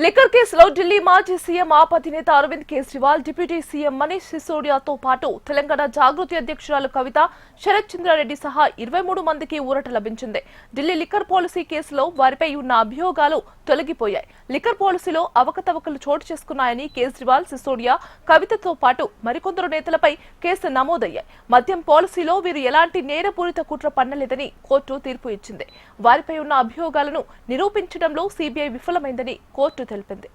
Liquor కేసులో ఢిల్లీ మాజీ CM ఆప్ అధినేత అరవింద్ కేజ్రీవాల్, డిప్యూటీ సీఎం మనీష్ సిసోడియాతో పాటు తెలంగాణ జాగృతి అధ్యక్షురాలు కవిత, శరత్ చంద్రారెడ్డి సహా 23 మందికి ఊరట లభించింది. ఢిల్లీ లిక్కర్ పాలసీ కేసులో వారిపై ఉన్న అభియోగాలు తొలగిపోయాయి. లిక్కర్ పాలసీలో అవకతవకలు చోటు చేసుకున్నాయని కేజ్రీవాల్, సిసోడియా, కవితతో పాటు మరికొందరు నేతలపై కేసు నమోదయ్యాయి. మద్యం పాలసీలో వీరు ఎలాంటి నేరపూరిత కుట్ర పన్నలేదని కోర్టు తీర్పు ఇచ్చింది. వారిపై ఉన్న అభియోగాలను నిరూపించడంలో సీబీఐ విఫలమైందని కోర్టు తెలిపింది.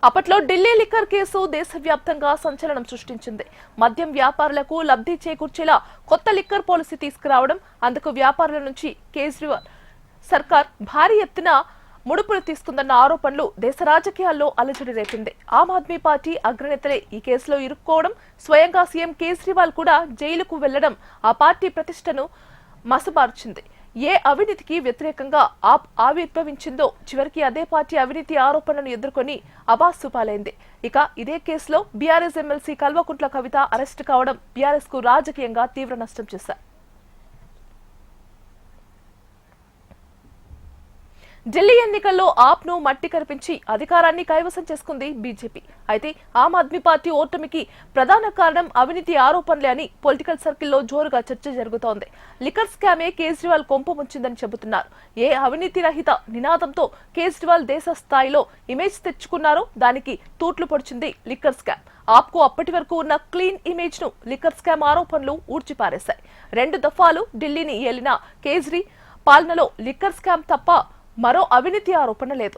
అప్పట్లో ఢిల్లీ లిక్కర్ కేసు దేశవ్యాప్తంగా సంచలనం సృష్టించింది. మద్యం వ్యాపారులకు లబ్ధి చేకూర్చేలా కొత్త లిక్కర్ పాలసీ తీసుకురావడం, అందుకు వ్యాపారుల నుంచి కేజ్రీవాల్ సర్కార్ భారీ ఎత్తున ముడుపులు తీసుకుందన్న ఆరోపణలు దేశ రాజకీయాల్లో అలజడి రేపింది. ఆమ్ ఆద్మీ పార్టీ అగ్రనేతలే ఈ కేసులో ఇరుక్కోవడం, స్వయంగా సీఎం కేజ్రీవాల్ కూడా జైలుకు వెళ్లడం ఆ పార్టీ ప్రతిష్టను మసబార్చింది. ఏ అవినీతికి వ్యతిరేకంగా ఆప్ ఆవిర్భవించిందో చివరికి అదే పార్టీ అవినీతి ఆరోపణలను ఎదుర్కొని అబాస్సుపాలైంది. ఇక ఇదే కేసులో BRS MLC Kalvakuntla Kavitha arrest కావడం బీఆర్ఎస్ కు రాజకీయంగా తీవ్ర నష్టం చేశారు. ఢిల్లీ ఎన్నికల్లో ఆప్ ను మట్టి కరిపించి అధికారాన్ని కైవసం చేసుకుంది బీజేపీ. అయితే ఆమ్ ఆద్మీ పార్టీ ఓటమికి ప్రధాన కారణం అవినీతి ఆరోపణలే అని పొలిటికల్ సర్కిల్లో జోరుగా చర్చ జరుగుతోంది. లిక్కర్ స్కామే కేజ్రీవాల్ కొంప ముంచిందని చెబుతున్నారు. ఏ అవినీతి రహిత నినాదంతో కేజ్రీవాల్ దేశ స్థాయిలో ఇమేజ్ తెచ్చుకున్నారో దానికి తూట్లు పొడిచింది లిక్కర్ స్కామ్. ఆప్ కు అప్పటి వరకు ఉన్న క్లీన్ ఇమేజ్ ను లిక్కర్ స్కామ్ ఆరోపణలు ఊడ్చిపారేశాయి. 2 దఫాలు ఢిల్లీని ఏలిన కేజ్రీ పాలనలో లిక్కర్ స్కామ్ తప్ప మరో అవినీతి ఆరోపణ లేదు.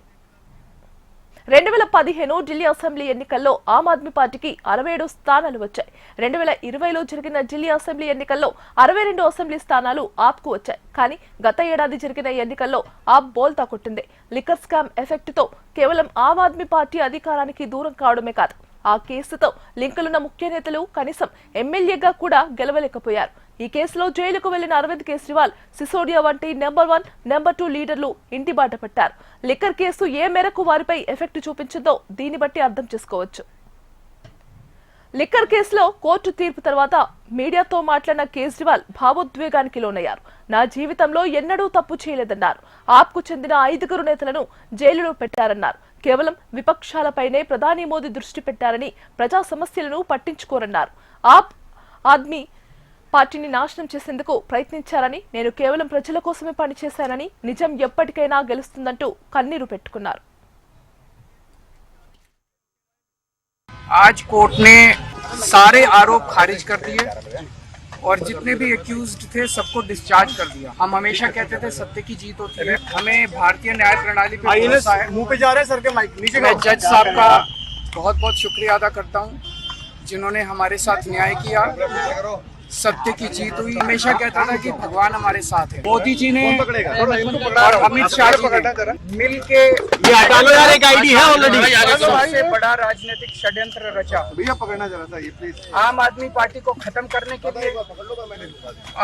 2015 ఢిల్లీ అసెంబ్లీ ఎన్నికల్లో ఆమ్ ఆద్మీ పార్టీకి 67 స్థానాలు వచ్చాయి. 2020లో జరిగిన ఢిల్లీ అసెంబ్లీ ఎన్నికల్లో 62 అసెంబ్లీ స్థానాలు ఆప్ కు వచ్చాయి. కానీ గత ఏడాది జరిగిన ఎన్నికల్లో ఆప్ బోల్తా కొట్టింది. లిక్కర్ స్కామ్ ఎఫెక్ట్ తో కేవలం ఆమ్ ఆద్మీ పార్టీ అధికారానికి దూరం కావడమే కాదు, ఆ కేసుతో లింకులున్న ముఖ్య నేతలు కనీసం ఎమ్మెల్యేగా కూడా గెలవలేకపోయారు. ఈ కేసులో జైలుకు వెళ్లిన అరవింద్ కేజ్రీవాల్, సిసోడియా వంటి నెంబర్ 1, నెంబర్ 2 లీడర్లు ఇంటి బాట పట్టారు. లిక్కర్ కేసు ఏ మేరకు వారిపై ఎఫెక్ట్ చూపించిందో దీన్ని బట్టి అర్థం చేసుకోవచ్చు. లిక్కర్ కేసులో కోర్టు తీర్పు తర్వాత మీడియాతో మాట్లాడిన కేజ్రీవాల్ భావోద్వేగానికి లోనయ్యారు. నా జీవితంలో ఎన్నడూ తప్పు చేయలేదన్నారు. ఆప్కు చెందిన 5 నేతలను జైలులో పెట్టారన్నారు. కేవలం విపక్షాలపైనే ప్రధాని మోదీ దృష్టి పెట్టారని, ప్రజా సమస్యలను పట్టించుకోరన్నారు. ఆప్ ఆద్మీ పార్టీని నాశనం చేసేందుకు ప్రయత్నించారని, నేను కేవలం ప్రజల కోసమే పనిచేశానని, నిజం ఎప్పటికైనా గెలుస్తుందంటూ కన్నీరు పెట్టుకున్నారు. आज कोर्ट ने सारे आरोप खारिज कर दिए और जितने भी एक्यूज्ड थे सबको डिस्चार्ज कर दिया। हम हमेशा कहते थे सत्य की जीत होती है। हमें भारतीय न्याय प्रणाली पे भरोसा है। मुंह पे जा रहे हैं सर के माइक नीचे। मैं जज साहब का बहुत बहुत शुक्रिया अदा करता हूँ जिन्होंने हमारे साथ न्याय किया, सत्य की जीत हुई। हमेशा कहता था कि भगवान हमारे साथ है। मोदी जी ने और अमित शाह जी ने मिल के एक आईडी है ऑलरेडी सबसे बड़ा राजनीतिक षड्यंत्र रचा। भैया पकड़ना जरा सा ये प्लीज। आम आदमी पार्टी को खत्म करने के लिए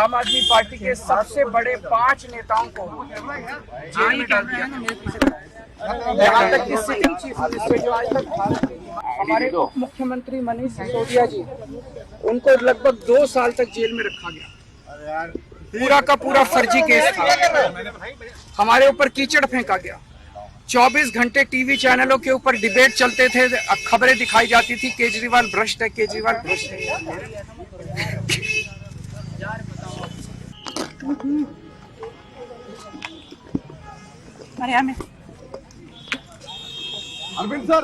आम आदमी पार्टी के सबसे बड़े 5 नेताओं को जेल में डाल दिया। यहाँ तक कि सिटिंग चीफ मिनिस्टर जो आज तक हमारे मुख्यमंत्री मनीष सिसोदिया जी, उनको लगभग 2 साल तक जेल में रखा गया। पूरा का पूरा फर्जी केस था। हमारे ऊपर कीचड़ फेंका गया। 24 घंटे टीवी चैनलों के ऊपर डिबेट चलते थे, खबरें दिखाई जाती थी केजरीवाल भ्रष्ट है, केजरीवाल भ्रष्ट है। अरविंद सर